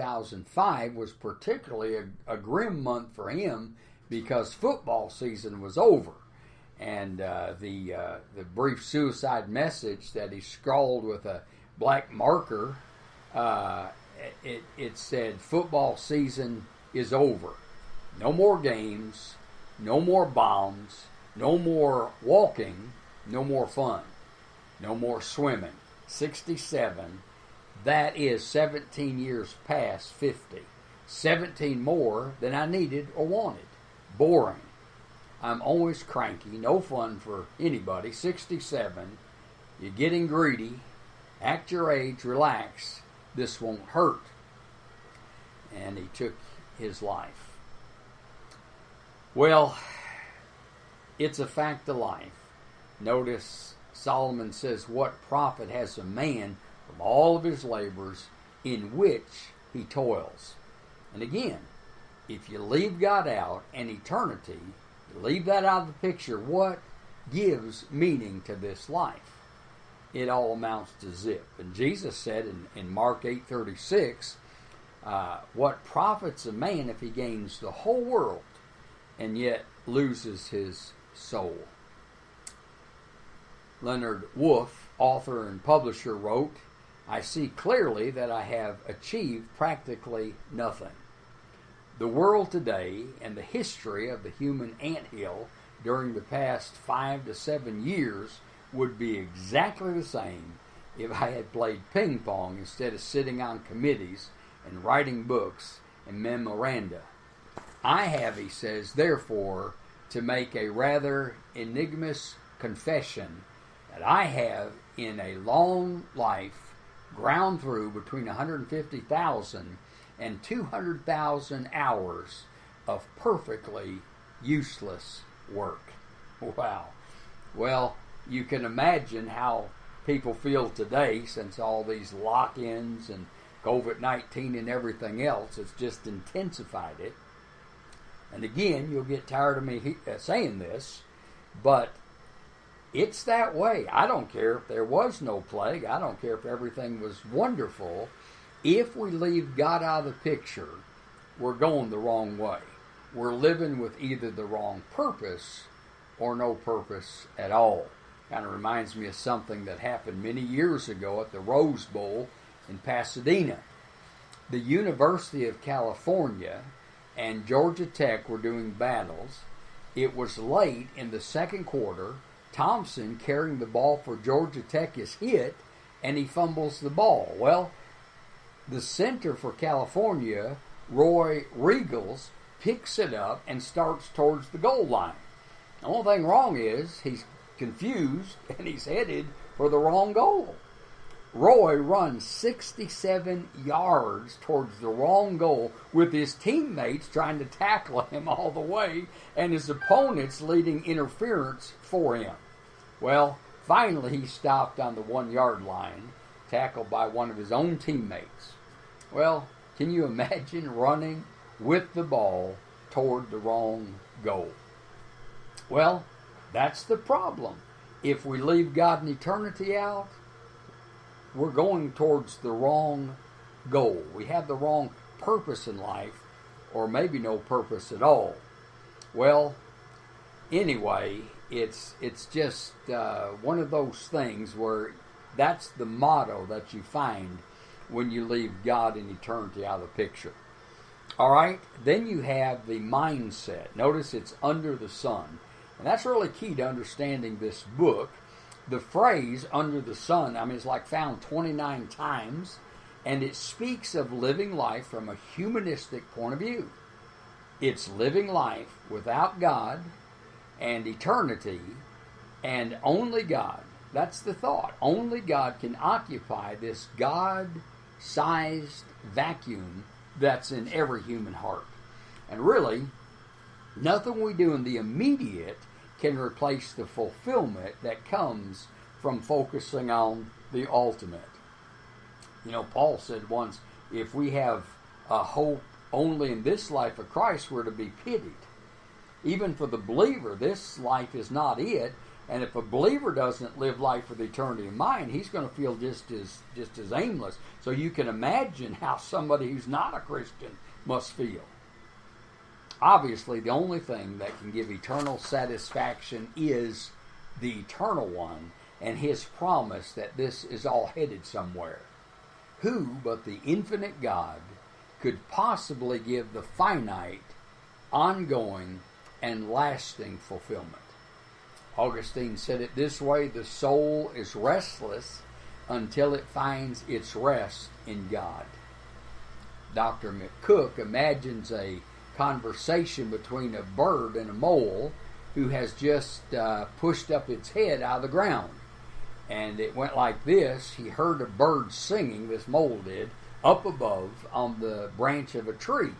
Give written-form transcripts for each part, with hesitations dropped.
2005 was particularly a grim month for him because football season was over. And the brief suicide message that he scrawled with a black marker, it said, "Football season is over. No more games, no more bombs, no more walking, no more fun, no more swimming." 67. That is 17 years past 50. 17 more than I needed or wanted. Boring. I'm always cranky. No fun for anybody. 67. You're getting greedy. Act your age. Relax. This won't hurt. And he took his life. Well, it's a fact of life. Notice Solomon says, "What profit has a man from all of his labors in which he toils?" And again, if you leave God out and eternity, you leave that out of the picture, what gives meaning to this life? It all amounts to zip. And Jesus said in Mark 8:36, what profits a man if he gains the whole world and yet loses his soul? Leonard Wolf, author and publisher, wrote, "I see clearly that I have achieved practically nothing. The world today and the history of the human anthill during the past 5 to 7 years would be exactly the same if I had played ping pong instead of sitting on committees and writing books and memoranda. I have," he says, "therefore, to make a rather enigmatic confession that I have in a long life ground through between 150,000 and 200,000 hours of perfectly useless work." Wow. Well, you can imagine how people feel today since all these lock-ins and COVID-19 and everything else. It's just intensified it. And again, you'll get tired of me saying this, but it's that way. I don't care if there was no plague. I don't care if everything was wonderful. If we leave God out of the picture, we're going the wrong way. We're living with either the wrong purpose or no purpose at all. Kind of reminds me of something that happened many years ago at the Rose Bowl in Pasadena. The University of California and Georgia Tech were doing battles. It was late in the second quarter. Thompson, carrying the ball for Georgia Tech, is hit, and he fumbles the ball. Well, the center for California, Roy Regals, picks it up and starts towards the goal line. The only thing wrong is he's confused, and he's headed for the wrong goal. Roy runs 67 yards towards the wrong goal with his teammates trying to tackle him all the way and his opponents leading interference for him. Well, finally he stopped on the 1-yard line, tackled by one of his own teammates. Well, can you imagine running with the ball toward the wrong goal? Well, that's the problem. If we leave God and eternity out, we're going towards the wrong goal. We have the wrong purpose in life, or maybe no purpose at all. Well, anyway, it's just one of those things where that's the motto that you find when you leave God and eternity out of the picture. All right, then you have the mindset. Notice it's under the sun. And that's really key to understanding this book. The phrase under the sun, it's like found 29 times, and it speaks of living life from a humanistic point of view. It's living life without God and eternity and only God. That's the thought. Only God can occupy this God-sized vacuum that's in every human heart. And really, nothing we do in the immediate can replace the fulfillment that comes from focusing on the ultimate. Paul said once, if we have a hope only in this life of Christ, we're to be pitied. Even for the believer, this life is not it, And if a believer doesn't live life with eternity in mind, he's going to feel just as aimless. So you can imagine how somebody who's not a Christian must feel. Obviously, the only thing that can give eternal satisfaction is the Eternal One and His promise that this is all headed somewhere. Who but the infinite God could possibly give the finite, ongoing, and lasting fulfillment? Augustine said it this way: the soul is restless until it finds its rest in God. Dr. McCook imagines a conversation between a bird and a mole who has just pushed up its head out of the ground. And it went like this. He heard a bird singing, this mole did, up above on the branch of a tree.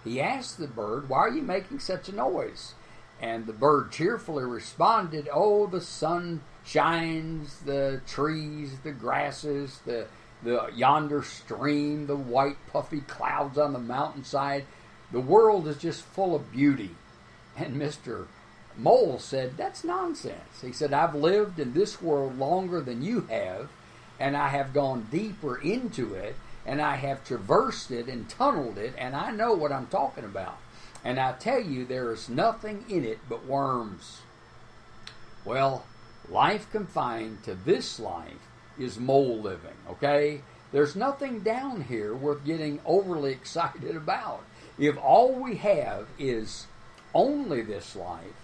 He asked the bird, "Why are you making such a noise?" And the bird cheerfully responded, "Oh, the sun shines, the trees, the grasses, the yonder stream, the white puffy clouds on the mountainside. The world is just full of beauty." And Mr. Mole said, "That's nonsense." He said, "I've lived in this world longer than you have, and I have gone deeper into it, and I have traversed it and tunneled it, and I know what I'm talking about. And I tell you, there is nothing in it but worms." Well, life confined to this life is mole living, okay? There's nothing down here worth getting overly excited about. If all we have is only this life,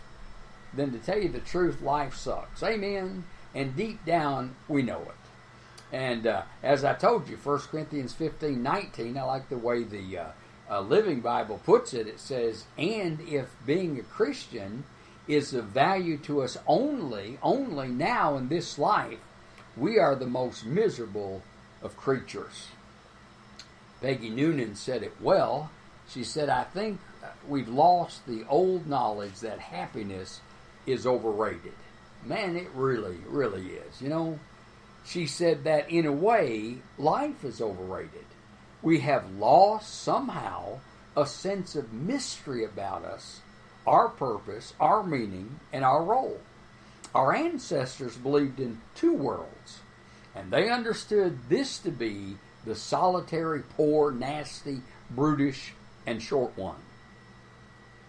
then to tell you the truth, life sucks. Amen? And deep down, we know it. And as I told you, 1 Corinthians 15:19, I like the way the Living Bible puts it. It says, "And if being a Christian is of value to us only now in this life, we are the most miserable of creatures." Peggy Noonan said it well. She said, "I think we've lost the old knowledge that happiness is overrated." Man, it really, really is. You know, she said that in a way, life is overrated. We have lost somehow a sense of mystery about us, our purpose, our meaning, and our role. Our ancestors believed in two worlds, and they understood this to be the solitary, poor, nasty, brutish, and short one.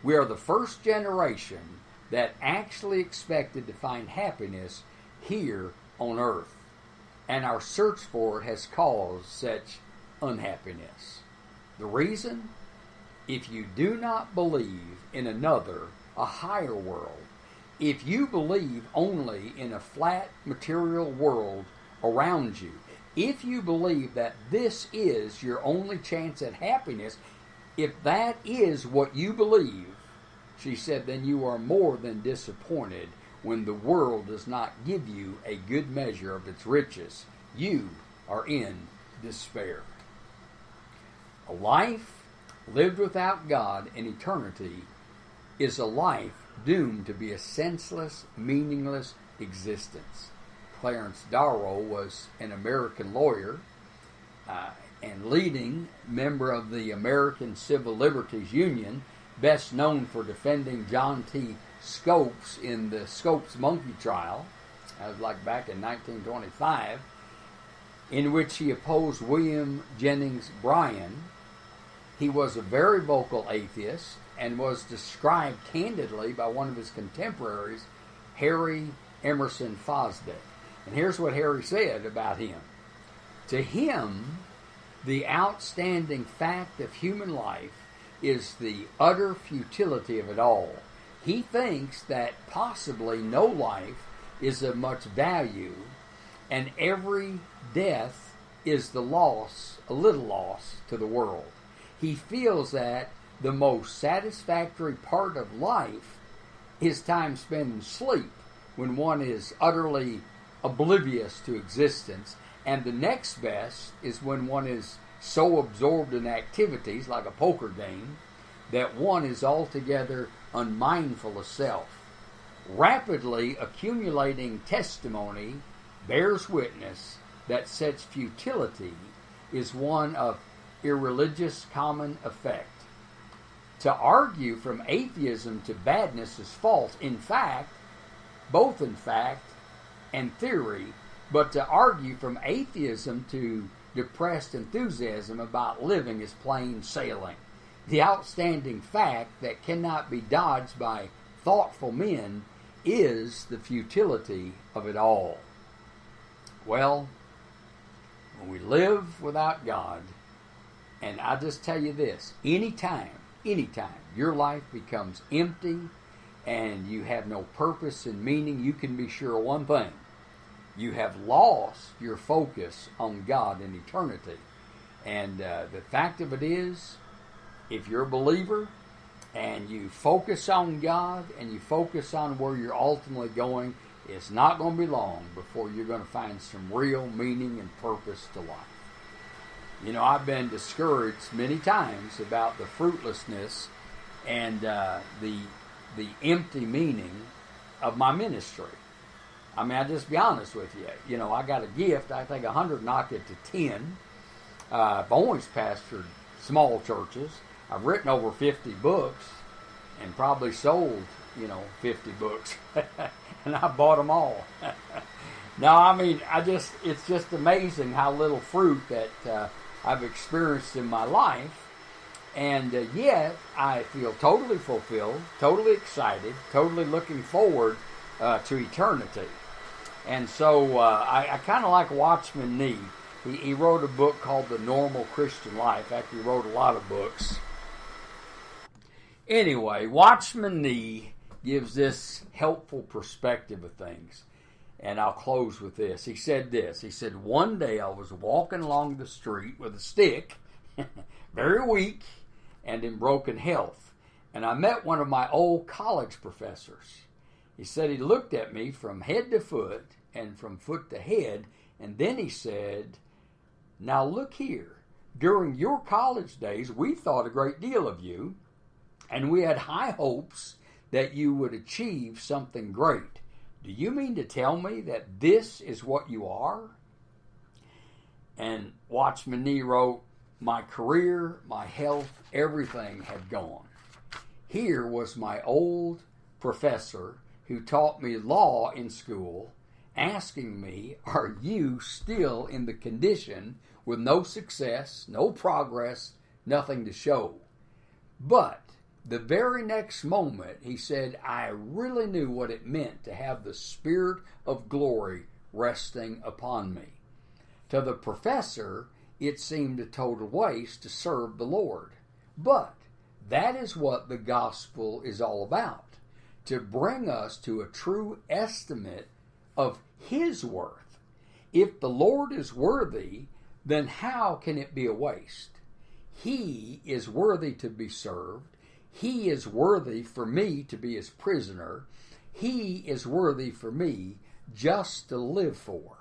We are the first generation that actually expected to find happiness here on earth, and our search for it has caused such unhappiness. The reason? If you do not believe in another, a higher world, if you believe only in a flat material world around you, if you believe that this is your only chance at happiness, if that is what you believe, she said, then you are more than disappointed when the world does not give you a good measure of its riches. You are in despair. A life lived without God in eternity is a life doomed to be a senseless, meaningless existence. Clarence Darrow was an American lawyer and leading member of the American Civil Liberties Union, best known for defending John T. Scopes in the Scopes monkey trial, like back in 1925, in which he opposed William Jennings Bryan. He was a very vocal atheist and was described candidly by one of his contemporaries, Harry Emerson Fosdick. And here's what Harry said about him. To him, the outstanding fact of human life is the utter futility of it all. He thinks that possibly no life is of much value, and every death is the loss, a little loss, to the world. He feels that the most satisfactory part of life is time spent in sleep, when one is utterly oblivious to existence, and the next best is when one is so absorbed in activities like a poker game that one is altogether unmindful of self. Rapidly accumulating testimony bears witness that such futility is one of irreligious common effect. To argue from atheism to badness is false. In fact, both in fact and theory, but to argue from atheism to depressed enthusiasm about living is plain sailing. The outstanding fact that cannot be dodged by thoughtful men is the futility of it all. Well, when we live without God, and I just tell you this, anytime your life becomes empty and you have no purpose and meaning, you can be sure of one thing. You have lost your focus on God in eternity. And the fact of it is, if you're a believer and you focus on God and you focus on where you're ultimately going, it's not going to be long before you're going to find some real meaning and purpose to life. You know, I've been discouraged many times about the fruitlessness and the empty meaning of my ministry. I mean, I'll just be honest with you. You know, I got a gift. I think 100 knocked it to 10. I've always pastored small churches. I've written over 50 books and probably sold, 50 books. And I bought them all. No, I mean, it's just amazing how little fruit that I've experienced in my life. And yet, I feel totally fulfilled, totally excited, totally looking forward to eternity. And so I kind of like Watchman Nee. He wrote a book called The Normal Christian Life. Actually, he wrote a lot of books. Anyway, Watchman Nee gives this helpful perspective of things. And I'll close with this. He said this. He said, one day I was walking along the street with a stick, very weak and in broken health. And I met one of my old college professors. He said he looked at me from head to foot and from foot to head. And then he said, now look here. During your college days, we thought a great deal of you. And we had high hopes that you would achieve something great. Do you mean to tell me that this is what you are? And Watchman Nee wrote, my career, my health, everything had gone. Here was my old professor who taught me law in school, asking me, are you still in the condition with no success, no progress, nothing to show? But the very next moment, he said, I really knew what it meant to have the Spirit of glory resting upon me. To the professor, it seemed a total waste to serve the Lord. But that is what the gospel is all about, to bring us to a true estimate of His worth. If the Lord is worthy, then how can it be a waste? He is worthy to be served. He is worthy for me to be His prisoner. He is worthy for me just to live for.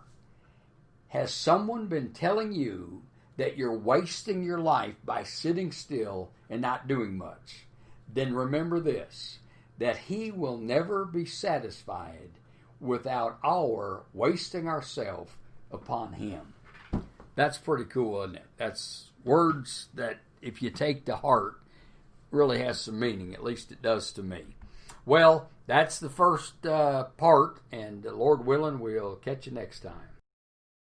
Has someone been telling you that you're wasting your life by sitting still and not doing much? Then remember this, that He will never be satisfied without our wasting ourselves upon Him. That's pretty cool, isn't it? That's words that if you take to heart, really has some meaning. At least it does to me. Well, that's the first part, and Lord willing, we'll catch you next time.